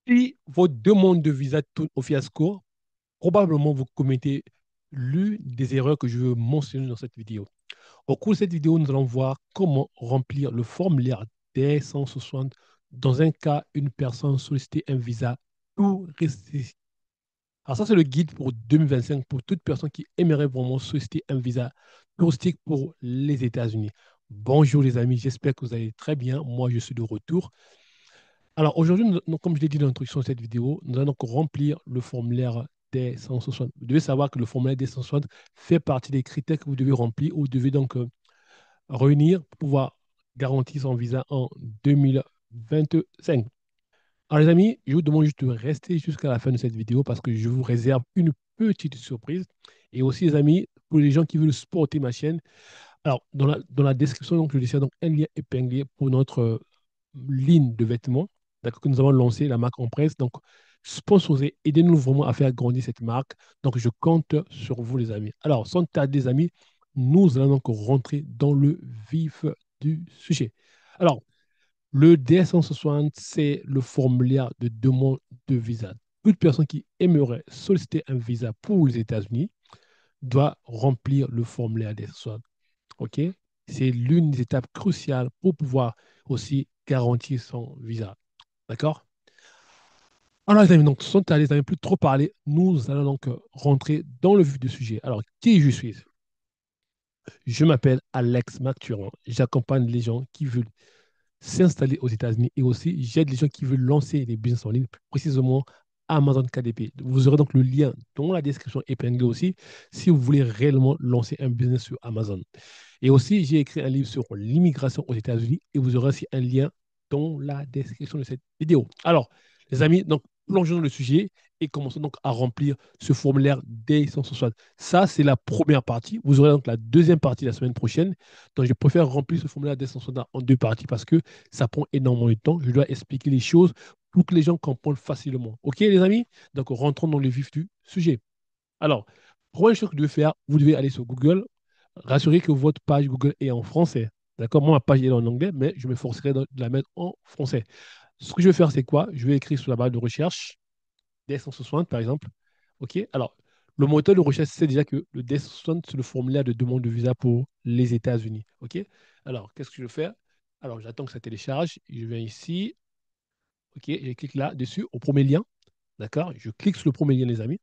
Si votre demande de visa tourne au fiasco, probablement vous commettez l'une des erreurs que je veux mentionner dans cette vidéo. Au cours de cette vidéo, nous allons voir comment remplir le formulaire D160 dans un cas une personne sollicite un visa touristique. Alors ça, c'est le guide pour 2025 pour toute personne qui aimerait vraiment solliciter un visa touristique pour les États-Unis. Bonjour les amis, j'espère que vous allez très bien. Moi, je suis de retour. Alors aujourd'hui, comme je l'ai dit dans l'introduction de cette vidéo, nous allons donc remplir le formulaire des 160. Vous devez savoir que le formulaire des 160 fait partie des critères que vous devez remplir ou vous devez donc réunir pour pouvoir garantir son visa en 2025. Alors les amis, je vous demande juste de rester jusqu'à la fin de cette vidéo parce que je vous réserve une petite surprise. Et aussi les amis, pour les gens qui veulent supporter ma chaîne, alors dans la description, donc, je laisserai donc un lien épinglé pour notre ligne de vêtements, d'accord, que nous avons lancé, la marque Empresse. Donc, sponsorisez, aidez-nous vraiment à faire grandir cette marque. Donc, je compte sur vous, les amis. Alors, sans tarder, les amis, nous allons donc rentrer dans le vif du sujet. Alors, le DS160, c'est le formulaire de demande de visa. Toute personne qui aimerait solliciter un visa pour les États-Unis doit remplir le formulaire DS160. OK? C'est l'une des étapes cruciales pour pouvoir aussi garantir son visa. D'accord? Alors, les amis, donc, sans tarder, les amis, plus trop parler, nous allons donc rentrer dans le vif du sujet. Alors, qui je suis? Je m'appelle Alex Mathurin. J'accompagne les gens qui veulent s'installer aux États-Unis et aussi j'aide les gens qui veulent lancer des business en ligne, précisément Amazon KDP. Vous aurez donc le lien dans la description épinglée aussi si vous voulez réellement lancer un business sur Amazon. Et aussi, j'ai écrit un livre sur l'immigration aux États-Unis et vous aurez aussi un lien dans la description de cette vidéo. Alors, les amis, donc plongeons dans le sujet et commençons donc à remplir ce formulaire D160. Ça, c'est la première partie. Vous aurez donc la deuxième partie la semaine prochaine. Donc, je préfère remplir ce formulaire D160 en deux parties parce que ça prend énormément de temps. Je dois expliquer les choses pour que les gens comprennent facilement. OK, les amis? Donc, rentrons dans le vif du sujet. Alors, première chose que vous devez faire, vous devez aller sur Google, rassurez que votre page Google est en français. D'accord? Moi, ma page est en anglais, mais je me forcerai de la mettre en français. Ce que je vais faire, c'est quoi? Je vais écrire sur la barre de recherche D160, par exemple. OK? Alors, le moteur de recherche sait déjà que le D160, c'est le formulaire de demande de visa pour les États-Unis. OK? Alors, qu'est-ce que je fais? Alors, j'attends que ça télécharge. Je viens ici. OK? Je clique là-dessus, au premier lien. D'accord? Je clique sur le premier lien, les amis.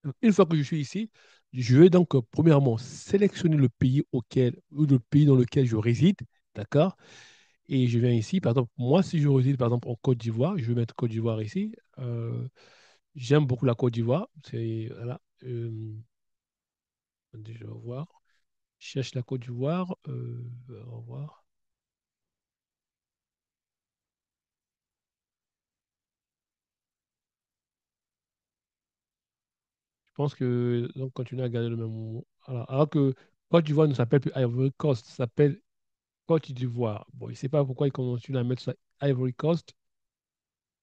Donc, une fois que je suis ici, je vais donc premièrement sélectionner le pays auquel ou le pays dans lequel je réside, d'accord? Et je viens ici, par exemple, moi, si je réside par exemple en Côte d'Ivoire, je vais mettre Côte d'Ivoire ici. J'aime beaucoup la Côte d'Ivoire. C'est voilà. Attendez, je vais voir. Je cherche la Côte d'Ivoire. Au revoir. Je pense que donc continuer à garder le même mot. Alors que Côte d'Ivoire ne s'appelle plus Ivory Coast, ça s'appelle Côte d'Ivoire. Bon, je ne sais pas pourquoi ils continuent à mettre ça Ivory Coast.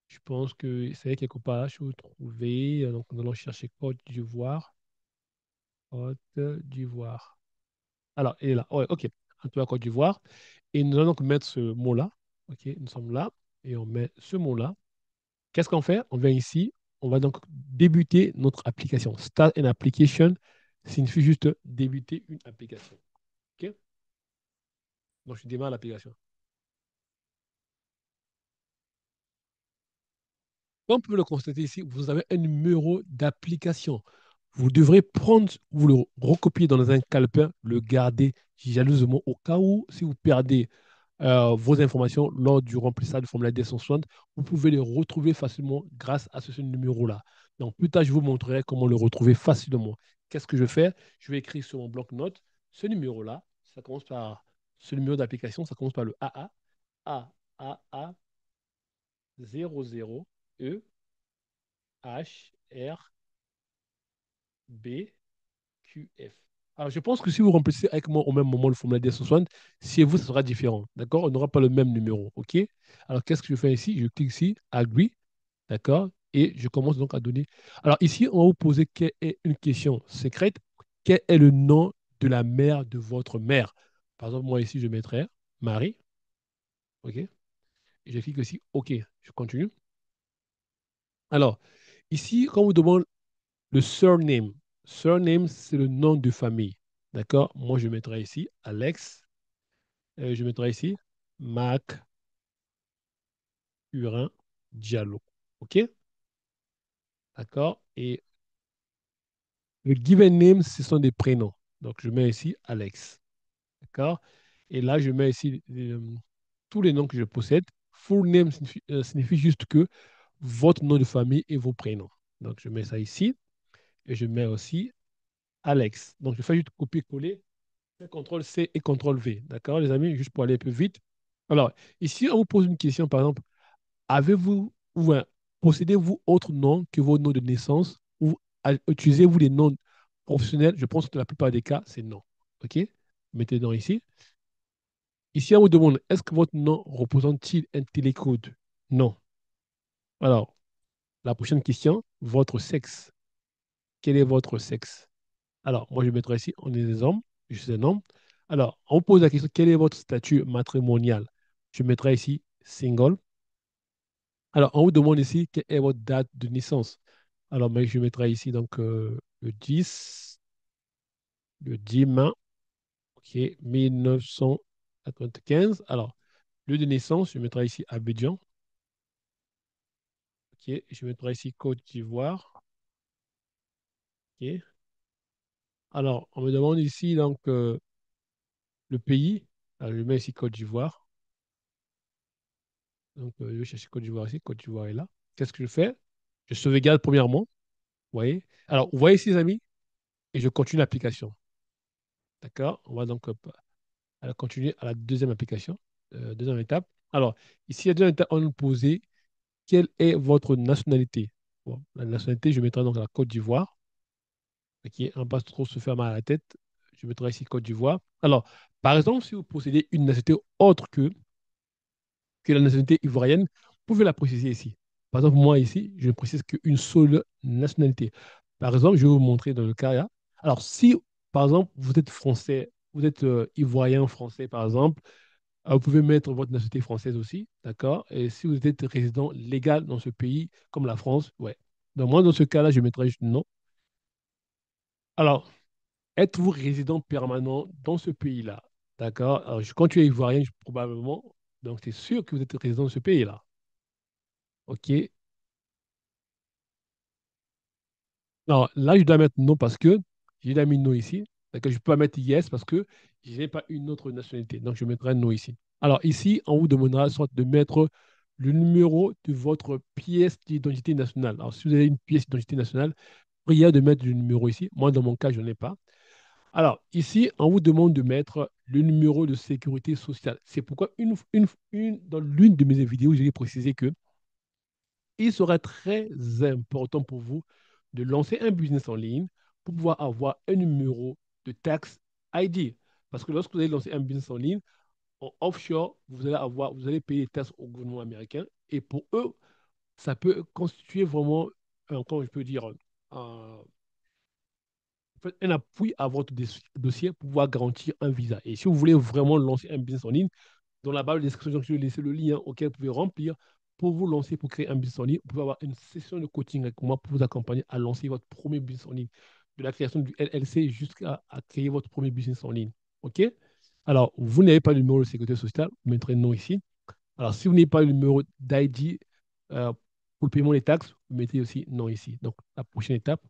Je pense que c'est quelque part, je vais trouver. Donc, nous allons chercher Côte d'Ivoire. Côte d'Ivoire. Alors, il est là. Ouais, OK. En tout cas, Côte d'Ivoire. Et nous allons donc mettre ce mot-là. OK, nous sommes là. Et on met ce mot-là. Qu'est-ce qu'on fait? On vient ici. On va donc débuter notre application. Start an application signifie juste débuter une application. OK? Donc, je démarre l'application. Comme vous pouvez le constater ici, vous avez un numéro d'application. Vous devrez prendre, vous le recopier dans un calepin, le garder jalousement au cas où, si vous perdez vos informations lors du remplissage du formulaire D160, vous pouvez les retrouver facilement grâce à ce numéro-là. Donc, plus tard, je vous montrerai comment le retrouver facilement. Qu'est-ce que je fais? Je vais écrire sur mon bloc-notes ce numéro-là. Ça commence par ce numéro d'application, ça commence par le AA, A 00 E H R B Q F. Alors, je pense que si vous remplissez avec moi au même moment le formulaire D60, chez vous, ça sera différent. D'accord? On n'aura pas le même numéro. OK? Alors, qu'est-ce que je fais ici? Je clique ici, Agree. D'accord? Et je commence donc à donner. Alors, ici, on va vous poser quelle est une question secrète. Quel est le nom de la mère de votre mère? Par exemple, moi, ici, je mettrais Marie. OK? Et je clique aussi OK. Je continue. Alors, ici, quand on vous demande le surname, surname, c'est le nom de famille. D'accord? Moi, je mettrai ici Alex. Je mettrai ici Mac Urin Diallo. OK? D'accord? Et le given name, ce sont des prénoms. Donc, je mets ici Alex. D'accord? Et là, je mets ici tous les noms que je possède. Full name signifie juste que votre nom de famille et vos prénoms. Donc, je mets ça ici. Et je mets aussi Alex. Donc, je fais juste copier-coller, fais CTRL-C et CTRL-V. D'accord, les amis? Juste pour aller un peu vite. Alors, ici, on vous pose une question, par exemple, avez-vous ou possédez-vous autre nom que vos noms de naissance ou utilisez-vous des noms professionnels? Je pense que dans la plupart des cas, c'est non. OK? Mettez non ici. Ici, on vous demande, est-ce que votre nom représente-t-il un télécode? Non. Alors, la prochaine question, votre sexe. Quel est votre sexe? Alors, moi, je mettrai ici, on est des hommes, je suis un homme. Alors, on pose la question, quel est votre statut matrimonial? Je mettrai ici single. Alors, on vous demande ici, quelle est votre date de naissance? Alors, mais je mettrai ici donc le 10 mai, ok, 1995. Alors, lieu de naissance, je mettrai ici Abidjan. Ok, je mettrai ici Côte d'Ivoire. Ok. Alors, on me demande ici donc le pays. Alors, je mets ici Côte d'Ivoire. Donc, je vais chercher Côte d'Ivoire ici. Côte d'Ivoire est là. Qu'est-ce que je fais? Je sauvegarde premièrement. Vous voyez? Alors, vous voyez ici, les amis, et je continue l'application. D'accord? On va donc continuer à la deuxième application, deuxième étape. Alors, ici, la deuxième étape, on nous posait quelle est votre nationalité? Bon, la nationalité, je mettrai donc la Côte d'Ivoire. OK? On ne va pas trop se faire mal à la tête. Je mettrai ici Côte d'Ivoire. Alors, par exemple, si vous possédez une nationalité autre que la nationalité ivoirienne, vous pouvez la préciser ici. Par exemple, moi ici, je ne précise qu'une seule nationalité. Par exemple, je vais vous montrer dans le cas là. Alors, si, par exemple, vous êtes français, vous êtes ivoirien français, par exemple, vous pouvez mettre votre nationalité française aussi, d'accord? Et si vous êtes résident légal dans ce pays, comme la France, ouais. Donc, moi, dans ce cas-là, je mettrai juste non. Alors, êtes-vous résident permanent dans ce pays-là? D'accord? Alors, quand tu es ivoirien, probablement, donc c'est sûr que vous êtes résident de ce pays-là. OK? Alors là, je dois mettre non parce que j'ai déjà mis non ici. D'accord? Je ne peux pas mettre yes parce que je n'ai pas une autre nationalité. Donc, je mettrai non ici. Alors ici, on vous demandera soit de mettre le numéro de votre pièce d'identité nationale. Alors, si vous avez une pièce d'identité nationale, priez de mettre le numéro ici. Moi, dans mon cas, je n'en ai pas. Alors, ici, on vous demande de mettre le numéro de sécurité sociale. C'est pourquoi dans l'une de mes vidéos, j'ai précisé que il serait très important pour vous de lancer un business en ligne pour pouvoir avoir un numéro de tax ID. Parce que lorsque vous allez lancer un business en ligne, en offshore, vous allez payer des taxes au gouvernement américain. Et pour eux, ça peut constituer vraiment, comment je peux dire, un, en fait, un appui à votre dossier pour pouvoir garantir un visa. Et si vous voulez vraiment lancer un business en ligne, dans la barre de description, je vais laisser le lien auquel vous pouvez remplir pour vous lancer, pour créer un business en ligne. Vous pouvez avoir une session de coaching avec moi pour vous accompagner à lancer votre premier business en ligne, de la création du LLC jusqu'à créer votre premier business en ligne. OK? Alors, vous n'avez pas le numéro de sécurité sociale, vous mettrez non ici. Alors, si vous n'avez pas le numéro d'ID pour le paiement des taxes, vous mettez aussi non ici. Donc, la prochaine étape.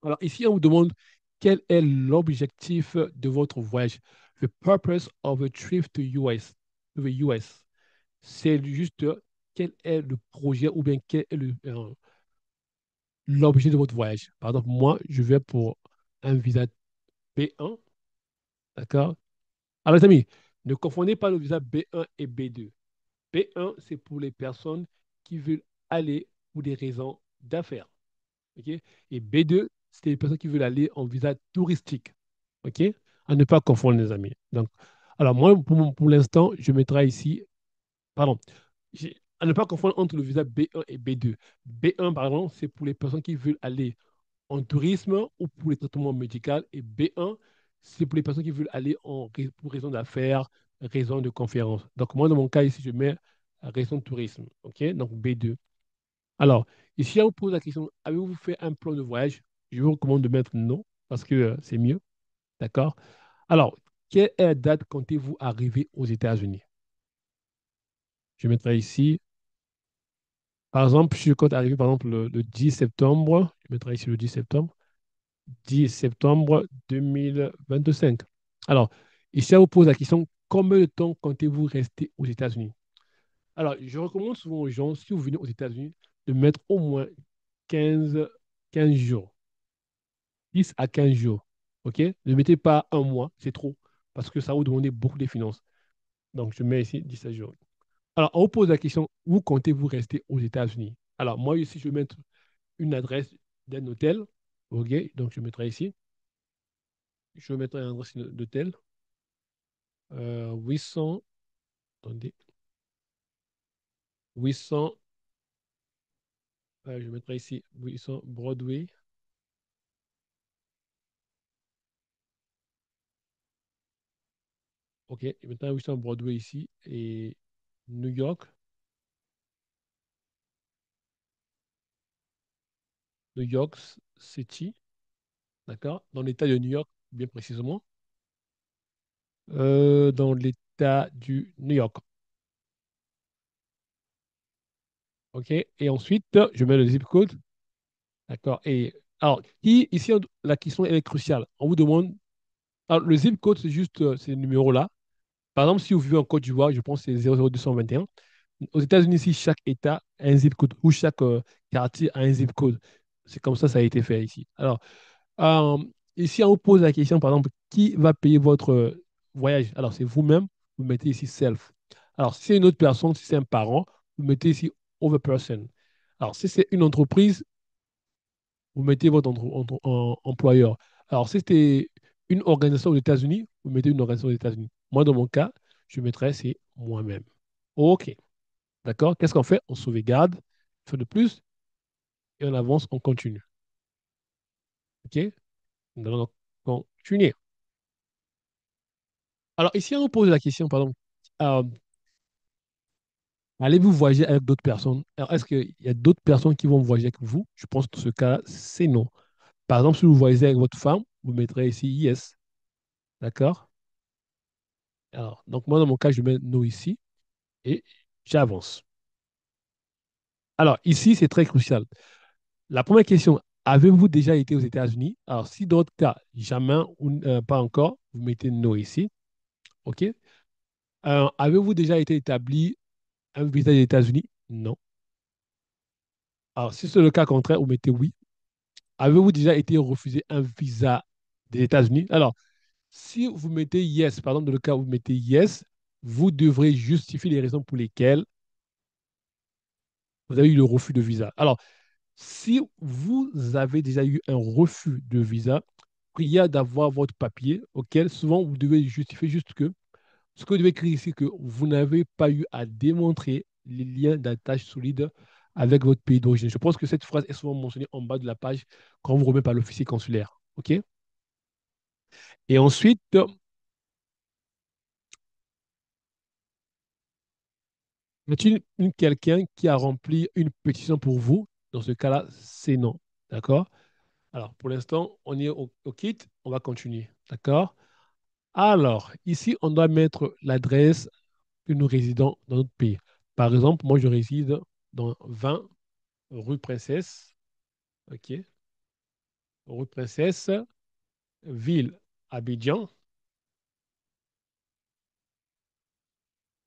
Alors, ici, on vous demande quel est l'objectif de votre voyage. The purpose of a trip to US, to the US. C'est juste quel est le projet ou bien quel est l'objet de votre voyage. Par exemple, moi, je vais pour un visa B1, d'accord? Alors, les amis, ne confondez pas le visa B1 et B2. B1, c'est pour les personnes qui veulent aller pour des raisons d'affaires. OK? Et B2, c'est les personnes qui veulent aller en visa touristique. OK? À ne pas confondre, les amis. Donc, alors, moi, pour l'instant, je mettrai ici, pardon, à ne pas confondre entre le visa B1 et B2. B1, par exemple, c'est pour les personnes qui veulent aller en tourisme ou pour les traitements médicaux. Et B1, c'est pour les personnes qui veulent aller pour raison d'affaires, raison de conférence. Donc, moi, dans mon cas, ici, je mets raison de tourisme. OK? Donc, B2. Alors, ici, on vous pose la question, avez-vous fait un plan de voyage? Je vous recommande de mettre non, parce que c'est mieux. D'accord? Alors, quelle est la date comptez-vous arriver aux États-Unis? Je mettrai ici, par exemple, je compte arriver, par exemple, le 10 septembre. Je mettrai ici le 10 septembre. 10 septembre 2025. Alors, ici, on vous pose la question, combien de temps comptez-vous rester aux États-Unis? Alors, je recommande souvent aux gens, si vous venez aux États-Unis, de mettre au moins 15 15 jours, 10 à 15 jours. OK? Ne mettez pas un mois, c'est trop, parce que ça va vous demander beaucoup de finances. Donc, je mets ici 10 à jours. Alors, on vous pose la question, où comptez-vous rester aux États-Unis? Alors, moi, ici, je vais mettre une adresse d'un hôtel. OK? Donc, je mettrai ici. Je vais mettre une adresse d'hôtel. 800, attendez, 800, je mettrai ici 800 Broadway. OK, et maintenant 800 Broadway ici. Et New York, New York City, d'accord? Dans l'État de New York, bien précisément. Dans l'État du New York. OK, et ensuite, je mets le zip code. D'accord. Et alors, ici, la question elle est cruciale. On vous demande, alors, le zip code, c'est juste ces numéros-là. Par exemple, si vous vivez en Côte d'Ivoire, je pense que c'est 00221. Aux États-Unis, ici, chaque État a un zip code ou chaque quartier a un zip code. C'est comme ça a été fait ici. Alors, euh, ici, on vous pose la question, par exemple, qui va payer votre voyage? Alors, c'est vous-même, vous mettez ici self. Alors, si c'est une autre personne, si c'est un parent, vous mettez ici other person. Alors, si c'est une entreprise, vous mettez votre employeur. Alors, si c'était une organisation aux États-Unis, vous mettez une organisation aux États-Unis. Moi, dans mon cas, je mettrais c'est moi-même. OK. D'accord? Qu'est-ce qu'on fait? On sauvegarde, on fait de plus et on avance, on continue. OK? Nous allons donc continuer. Alors, ici, on pose la question, pardon. euh, allez-vous voyager avec d'autres personnes? Alors, est-ce qu'il y a d'autres personnes qui vont voyager avec vous? Je pense que dans ce cas, c'est non. Par exemple, si vous voyagez avec votre femme, vous mettrez ici yes. D'accord? Alors, donc moi, dans mon cas, je mets no ici et j'avance. Alors, ici, c'est très crucial. La première question, avez-vous déjà été aux États-Unis? Alors, si dans votre cas, jamais ou pas encore, vous mettez no ici. OK? Avez-vous déjà été établi un visa des États-Unis? Non. Alors, si c'est le cas contraire, vous mettez oui. Avez-vous déjà été refusé un visa des États-Unis? Alors, si vous mettez yes, par exemple, dans le cas où vous mettez yes, vous devrez justifier les raisons pour lesquelles vous avez eu le refus de visa. Alors, si vous avez déjà eu un refus de visa, priez d'avoir votre papier auquel souvent vous devez justifier juste que ce que vous devez écrire ici, que vous n'avez pas eu à démontrer les liens d'attache solides avec votre pays d'origine. Je pense que cette phrase est souvent mentionnée en bas de la page quand vous remet par l'officier consulaire. OK? Et ensuite, y a-t-il quelqu'un qui a rempli une pétition pour vous? Dans ce cas-là, c'est non. D'accord? Alors, pour l'instant, on est au kit. On va continuer. D'accord? Alors, ici, on doit mettre l'adresse que nous résidons dans notre pays. Par exemple, moi, je réside dans 20 rue Princesse. OK? Rue Princesse, ville Abidjan.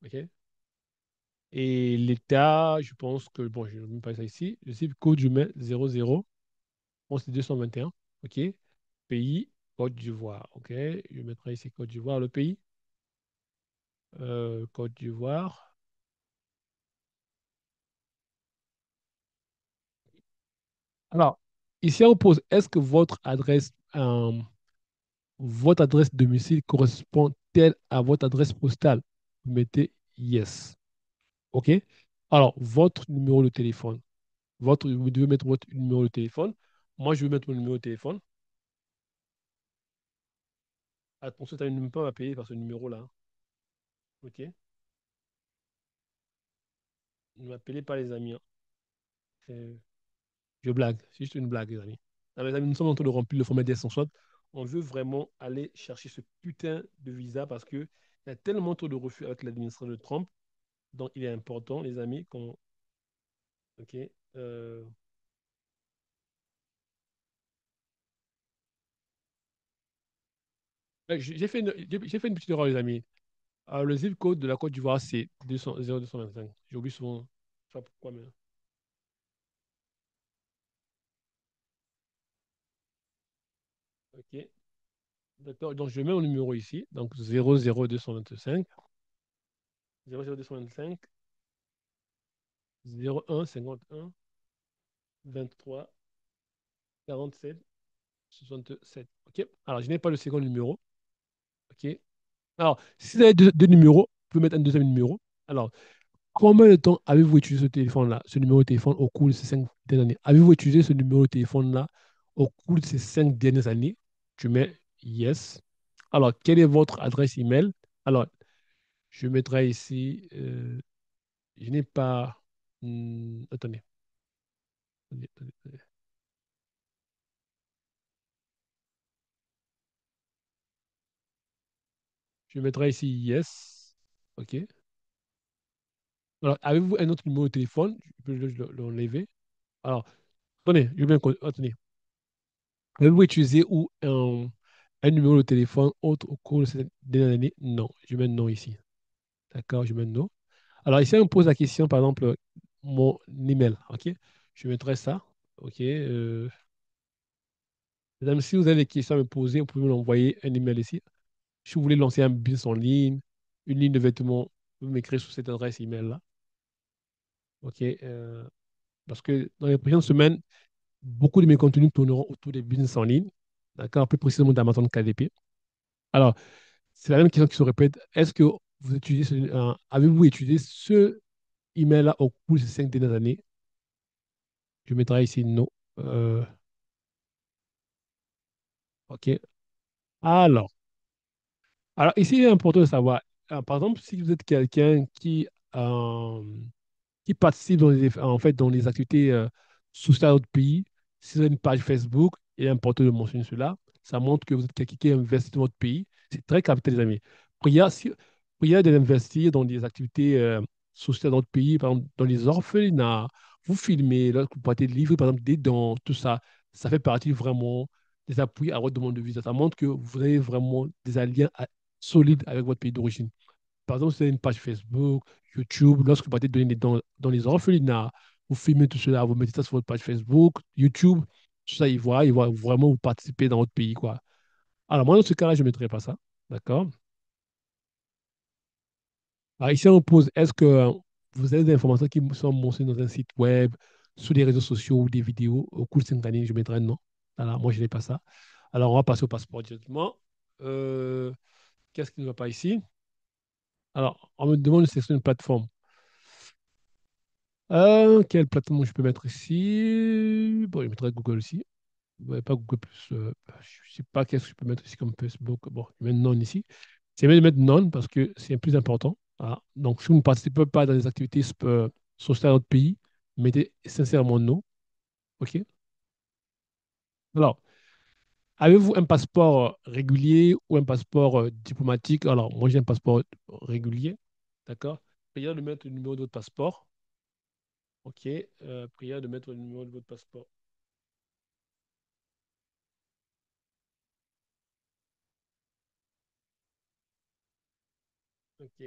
OK? Et l'État, je pense que, bon, je ne mets pas ça ici. Le zip code, je mets 00. Bon, c'est 221. OK? Pays, Côte d'Ivoire. OK? Je mettrai ici Côte d'Ivoire, le pays. Côte d'Ivoire. Alors, ici, on pose, est-ce que votre adresse domicile correspond-elle à votre adresse postale? Vous mettez yes. OK? Alors, votre numéro de téléphone. Vous devez mettre votre numéro de téléphone. Moi, je vais mettre mon numéro de téléphone. Attention, tu n'as même pas à payer par ce numéro-là. Ok. Ne m'appelez pas les amis, hein. C'est- Je blague. C'est juste une blague, les amis. Alors, les amis, nous sommes en train de remplir le format DS160. On veut vraiment aller chercher ce putain de visa parce que il y a tellement trop de refus avec l'administration de Trump. Donc, il est important, les amis, qu'on. Ok. Euh, j'ai fait une petite erreur, les amis. Le zip code de la Côte d'Ivoire, c'est 200 0225. J'oublie souvent. Je sais pas pourquoi, mais. Ok. D'accord. Donc, je mets mon numéro ici. Donc, 00225, 00225, 01 51 23 47 67. OK. Alors, je n'ai pas le second numéro. OK. Alors, si vous avez deux numéros, vous pouvez mettre un deuxième numéro. Alors, combien de temps avez-vous utilisé ce téléphone-là, ce numéro de téléphone au cours de ces 5 dernières années? Avez-vous utilisé ce numéro de téléphone-là au cours de ces 5 dernières années? Tu mets yes. Alors, quelle est votre adresse email? Alors, je mettrai ici, je n'ai pas. Attendez, attendez. Je mettrai ici yes. OK. Alors, avez-vous un autre numéro de téléphone? Je peux l'enlever. Alors, attendez, je vais bien. Attendez. Avez-vous utilisé ou un numéro de téléphone autre au cours de cette dernière année? Non. Je mets non ici. D'accord, je mets non. Alors, ici, on me pose la question, par exemple, mon email. OK? Je mettrai ça. OK. Mesdames, si vous avez des questions à me poser, vous pouvez m'envoyer un email ici. Si vous voulez lancer un business en ligne, une ligne de vêtements, vous pouvez m'écrire sur cette adresse email-là. OK? Parce que dans les prochaines semaines, beaucoup de mes contenus tourneront autour des business en ligne. D'accord? Plus précisément d'Amazon KDP. Alors, c'est la même question qui se répète. Est-ce que vous utilisez avez-vous utilisé ce email-là au cours de ces 5 dernières années? Je mettrai ici non. Euh, OK. Alors, alors, ici, il est important de savoir, par exemple, si vous êtes quelqu'un qui participent en fait, dans les activités sociales d'autres pays. Si vous avez une page Facebook, il est important de mentionner cela. Ça montre que vous êtes quelqu'un qui investit dans votre pays. C'est très capital, les amis. Prière d'investir dans des activités sociales dans votre pays, par exemple, dans les orphelinats, vous filmez, lorsque vous partez de livrer, par exemple, des dons, tout ça, ça fait partie vraiment des appuis à votre demande de visa. Ça montre que vous avez vraiment des liens solides avec votre pays d'origine. Par exemple, si vous avez une page Facebook, YouTube, lorsque vous partez donner dans les orphelinats, vous filmez tout cela, vous mettez ça sur votre page Facebook, YouTube, tout ça, ils voient vraiment vous participer dans votre pays, quoi. Alors, moi, dans ce cas-là, je ne mettrai pas ça. D'accord? Alors, ici, on pose, est-ce que vous avez des informations qui sont mentionnées dans un site web, sur les réseaux sociaux ou des vidéos au cours de 5 années? Je mettrai non. Voilà, moi, je n'ai pas ça. Alors, on va passer au passeport directement. Euh, Qu'est-ce qui ne va pas ici? Alors, on me demande de sélectionner une plateforme. Quelle plateforme je peux mettre ici? Bon, je mettrai Google ici. Ouais, pas Google Plus. Je ne sais pas qu'est-ce que je peux mettre ici comme Facebook. Bon, je mets non ici. C'est mieux de mettre non parce que c'est plus important. Voilà. Donc, si vous ne participez pas dans les activités sociales dans notre pays, mettez sincèrement non. OK? Alors, avez-vous un passeport régulier ou un passeport diplomatique? Alors, moi, j'ai un passeport régulier. D'accord? Prière de mettre le numéro de votre passeport. OK? Prière de mettre le numéro de votre passeport. OK.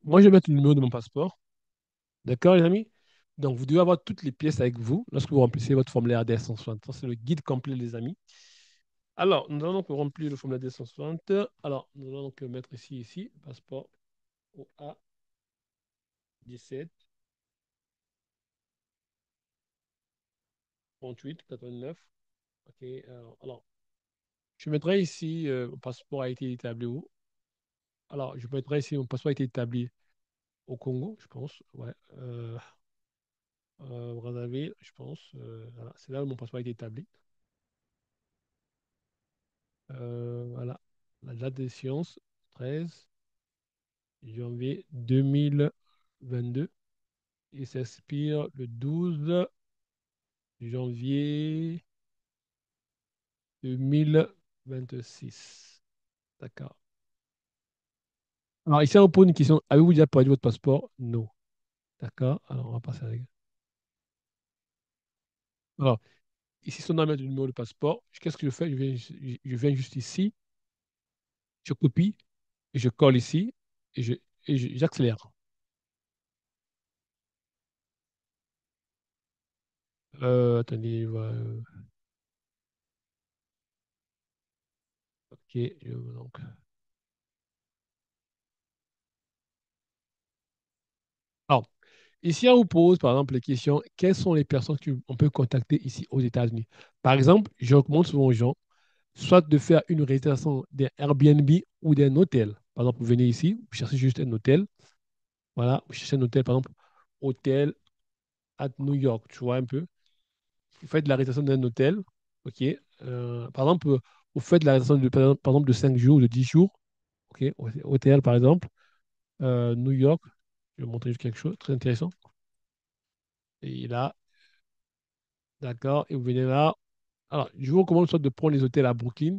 Moi, je vais mettre le numéro de mon passeport. D'accord, les amis? Donc, vous devez avoir toutes les pièces avec vous lorsque vous remplissez votre formulaire DS160. Ça, c'est le guide complet, les amis. Alors, nous allons donc remplir le formulaire DS160. Alors, nous allons donc le mettre ici, passeport OA 17 38 89. OK. Alors, je mettrai ici, mon passeport a été établi où? Alors, je mettrai ici, mon passeport a été établi au Congo, je pense. Ouais. Brazzaville, je pense. Voilà. C'est là où mon passeport a été établi. Voilà. La date d'échéance, 13 janvier 2022. Il s'expire le 12 janvier 2026. D'accord. Alors, ici, on pose une question. Avez-vous déjà perdu votre passeport? Non. D'accord. Alors, on va passer à la... Alors, ici, si on a mettre le numéro de passeport, qu'est-ce que je fais? Je viens juste ici, je copie, et je colle ici, et j'accélère. Attendez, ok. Donc. Alors, ici, on vous pose, par exemple, les questions, quelles sont les personnes qu'on peut contacter ici aux États-Unis? Par exemple, je recommande souvent aux gens, soit de faire une réservation d'un Airbnb ou d'un hôtel. Par exemple, vous venez ici, vous cherchez juste un hôtel. Voilà, vous cherchez un hôtel, par exemple, hôtel à New York, tu vois un peu. Vous faites la réservation d'un hôtel, ok. Par exemple, vous faites la réservation par exemple, de 5 jours ou de 10 jours, ok. Hôtel, par exemple, New York. Je vais vous montrer juste quelque chose de très intéressant. Et là, d'accord, et vous venez là. Alors, je vous recommande soit de prendre les hôtels à Brooklyn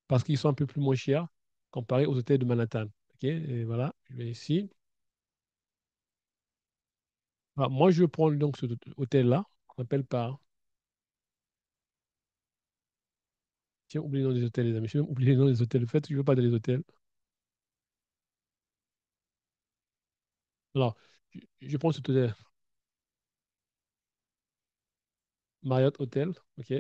parce qu'ils sont un peu plus moins chers comparé aux hôtels de Manhattan. Ok, et voilà, je vais ici. Alors, moi, je prends donc cet hôtel-là, qu'on appelle par. Tiens, oubliez le nom des hôtels, les amis. Oubliez le nom des hôtels. Faites, je ne veux pas dans les hôtels. Alors, je prends cet hôtel, Marriott Hotel. Ok.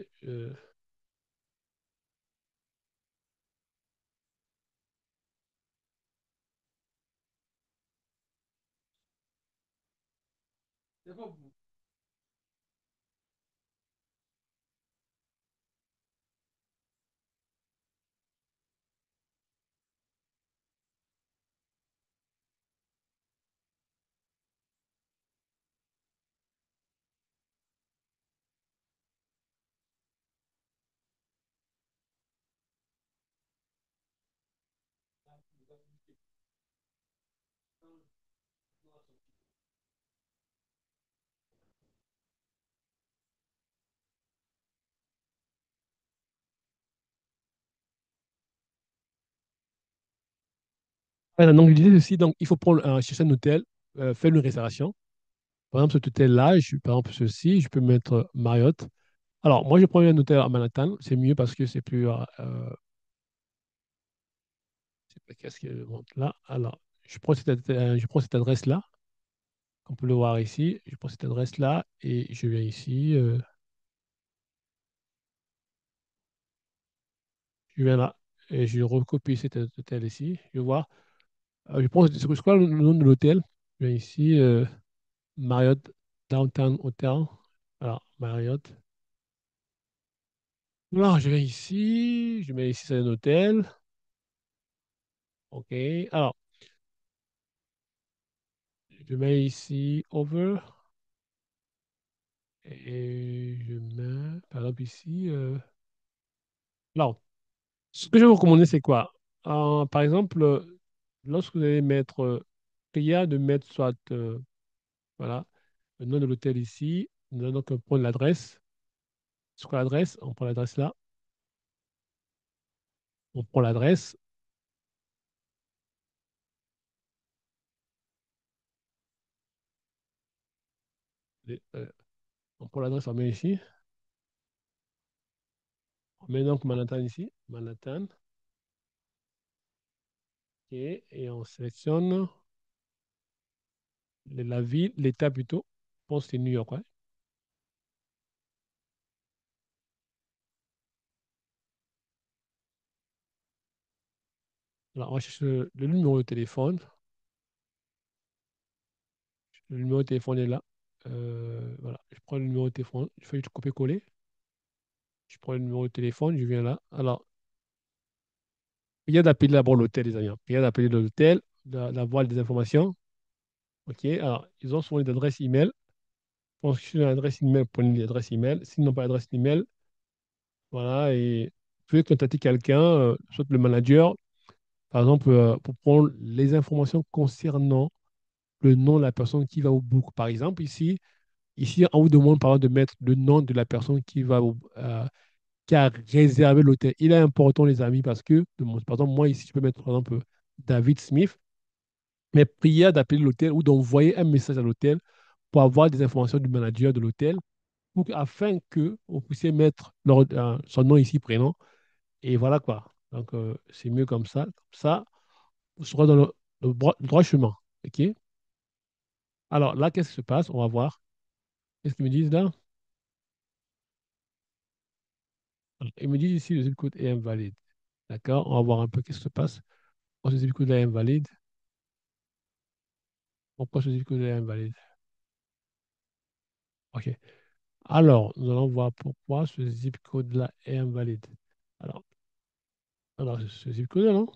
Voilà, donc, l'idée aussi, donc, il faut prendre, chercher un hôtel, faire une réservation. Par exemple, cet hôtel-là, par exemple, ceci, je peux mettre Marriott. Alors, moi, je prends un hôtel à Manhattan. C'est mieux parce que c'est plus. Qu'est-ce que montre là? Alors, je prends cette adresse-là. On peut le voir ici. Je prends cette adresse-là et je viens ici. Je viens là et je recopie cet hôtel ici. Je vois. Je prends, c'est quoi le nom de l'hôtel? Je viens ici. Marriott Downtown Hotel. Alors, Marriott. Alors, je viens ici. Je mets ici, c'est un hôtel. OK. Alors, je mets ici over. Et je mets, par exemple, ici. Alors, ce que je vais vous recommander, c'est quoi? Par exemple, lorsque vous allez mettre, prière de mettre soit, voilà, le nom de l'hôtel ici. Donc, on prend l'adresse. C'est quoi l'adresse? On prend l'adresse là. On prend l'adresse. On prend l'adresse, on met ici. On met donc Manhattan ici. Manhattan. OK. Et on sélectionne la ville, l'État plutôt. Je pense que c'est New York, ouais. Alors, on va chercher le numéro de téléphone. Le numéro de téléphone est là. Voilà. Je prends le numéro de téléphone. Je fais du copier-coller. Je prends le numéro de téléphone. Je viens là. Alors, il y a d'appeler d'abord l'hôtel, les amis. Il y a d'appeler l'hôtel, d'avoir des informations. OK, alors, ils ont souvent une adresse email. Je pense que sur l'adresse email, prenez l'adresse email. S'ils n'ont pas d'adresse email, voilà, et vous pouvez contacter quelqu'un, soit le manager, par exemple, pour prendre les informations concernant le nom de la personne qui va au book. Par exemple, ici, on vous demande par exemple de mettre le nom de la personne qui a réservé l'hôtel. Il est important, les amis, parce que, par exemple, moi ici, je peux mettre par exemple David Smith, mais prière d'appeler l'hôtel ou d'envoyer un message à l'hôtel pour avoir des informations du manager de l'hôtel, afin que vous puissiez mettre son nom ici, prénom, et voilà quoi. Donc, c'est mieux comme ça. Comme ça, vous serez dans le droit chemin. OK? Alors là, qu'est-ce qui se passe? On va voir. Qu'est-ce qu'ils me disent là? Ils me disent ici, le zip code est invalide. D'accord? On va voir un peu qu'est-ce qui se passe. Pourquoi ce zip code est invalide? Pourquoi ce zip code est invalide? OK. Alors, nous allons voir pourquoi ce zip code-là est invalide. Alors, ce zip code-là, non?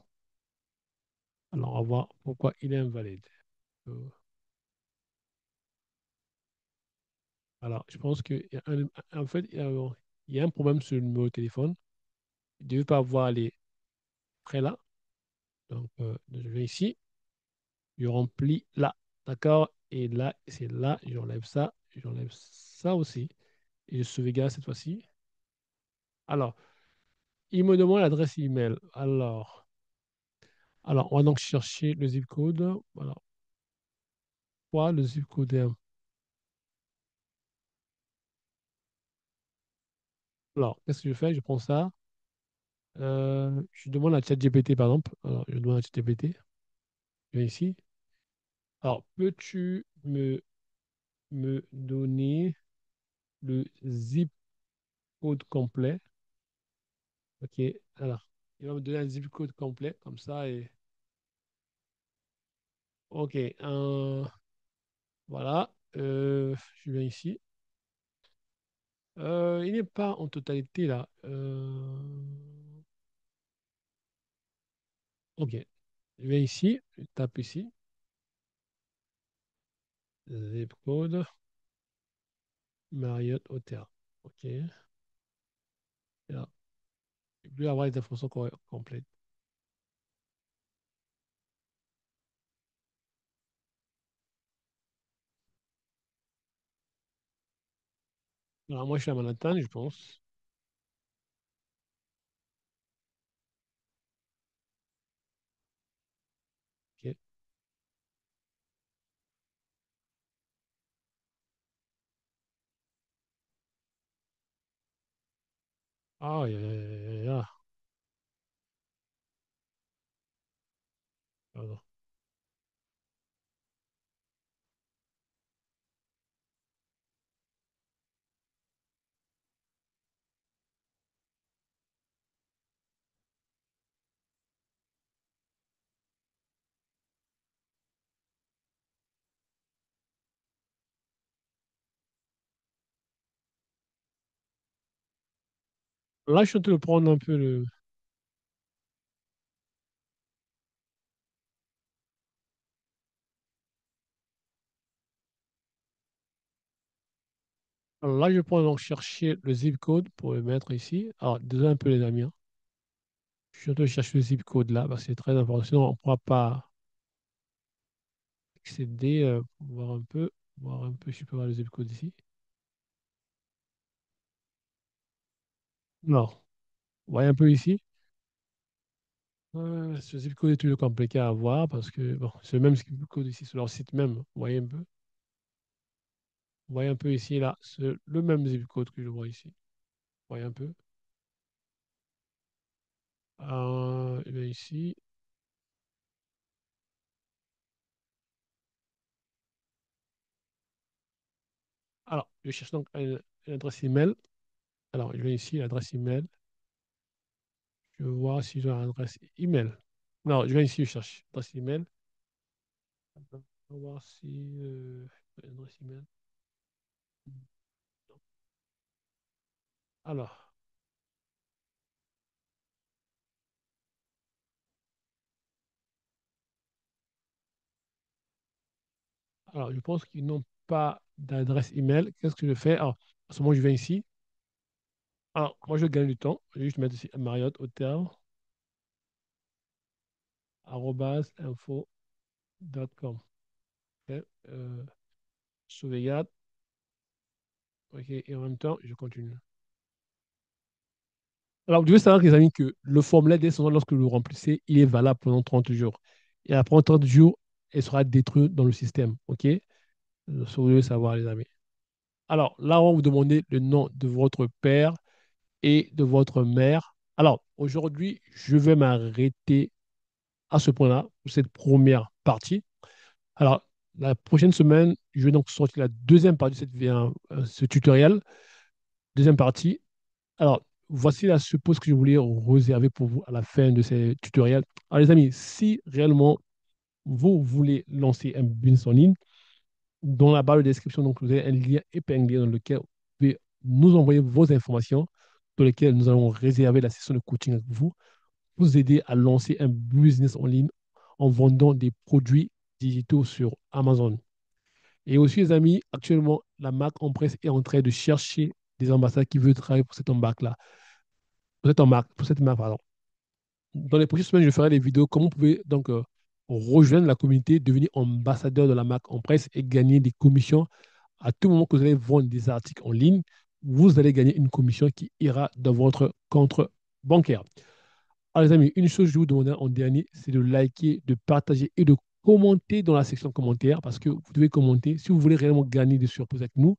Alors, on va voir pourquoi il est invalide. Euh, alors, je pense qu'il y a en fait, il y a un problème sur le numéro de téléphone. Il ne devait pas avoir les frais là. Donc, je vais ici, je remplis là. D'accord? Et là, c'est là, j'enlève ça aussi. Et je sauvegarde cette fois-ci. Alors, il me demande l'adresse email. Alors, on va donc chercher le zip code. Voilà. Quoi, le zip code est... Alors, qu'est-ce que je fais? Je prends ça. Je demande à ChatGPT, par exemple. Alors, je demande à ChatGPT. Je vais ici. Alors, peux-tu me donner le zip code complet? OK. Alors, il va me donner un zip code complet, comme ça. Et... OK. Voilà. Je viens ici. Il n'est pas en totalité là. OK. Je viens ici. Je tape ici. Zip code. Marriott Hotel. OK. Et là, je vais avoir les informations complètes. Alors, moi, je suis à Manhattan, je pense. OK. Ah, pardon. Là, je suis en train de prendre un peu le. Alors là, je prends donc chercher le zip code pour le mettre ici. Alors, désolé un peu, les amis, hein. Je suis en train de chercher le zip code là parce que c'est très important. Sinon, on ne pourra pas accéder. Voir un peu, si je peux voir le zip code ici. Non. Vous voyez un peu ici. Ce zip code est toujours compliqué à voir parce que bon, c'est le même zip code ici sur leur site même. Vous voyez un peu. Vous voyez un peu ici, là, c'est le même zip code que je vois ici. Vous voyez un peu. Et bien ici. Alors, je cherche donc une adresse email. Alors, je vais ici, l'adresse email. Je vais voir si j'ai une adresse email. Non, je vais ici, je cherche adresse email. On va voir si adresse email. Alors, Alors, je pense qu'ils n'ont pas d'adresse email. Qu'est-ce que je fais? Alors, à ce moment, je viens ici. Alors, moi, je gagne du temps. Je vais juste mettre ici Marriott Hotel, arobase info.com. Ok, sauvegarde. OK, et en même temps, je continue. Alors, vous devez savoir, les amis, que le formulaire dès ce moment, lorsque vous le remplissez, il est valable pendant 30 jours. Et après 30 jours, il sera détruit dans le système. OK? Ça, vous devez savoir, les amis. Alors, là, on va vous demander le nom de votre père et de votre mère. Alors, aujourd'hui, je vais m'arrêter à ce point-là, pour cette première partie. Alors, la prochaine semaine, je vais donc sortir la deuxième partie de ce tutoriel. Deuxième partie. Alors, voici la suppose que je voulais réserver pour vous à la fin de ces tutoriels. Alors, les amis, si réellement vous voulez lancer un business en ligne, dans la barre de description, donc, vous avez un lien épinglé dans lequel vous pouvez nous envoyer vos informations, dans lesquelles nous allons réserver la session de coaching avec vous, vous aider à lancer un business en ligne en vendant des produits digitaux sur Amazon. Et aussi, les amis, actuellement, la marque Empress est en train de chercher des ambassadeurs qui veulent travailler pour cette marque-là. Pour cette marque, pardon. Dans les prochaines semaines, je ferai des vidéos comment vous pouvez donc rejoindre la communauté, devenir ambassadeur de la marque Empress et gagner des commissions. À tout moment que vous allez vendre des articles en ligne, vous allez gagner une commission qui ira dans votre compte bancaire. Alors, les amis, une chose que je vous demande en dernier, c'est de liker, de partager et de commenter dans la section commentaires parce que vous devez commenter. Si vous voulez réellement gagner des surprises avec nous,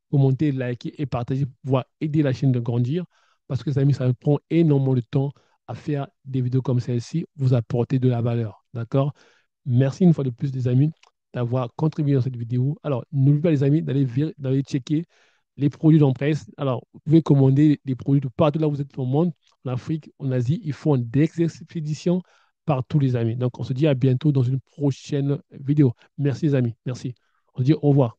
commentez, likez et partagez pour pouvoir aider la chaîne de grandir parce que, les amis, ça prend énormément de temps à faire des vidéos comme celle-ci, vous apporter de la valeur. D'accord? Merci une fois de plus, les amis, d'avoir contribué dans cette vidéo. Alors, n'oubliez pas, les amis, d'aller checker les produits d'Empress. Alors, vous pouvez commander des produits de partout là où vous êtes dans le monde, en Afrique, en Asie. Ils font des expéditions partout, les amis. Donc, on se dit à bientôt dans une prochaine vidéo. Merci, les amis. Merci. On se dit au revoir.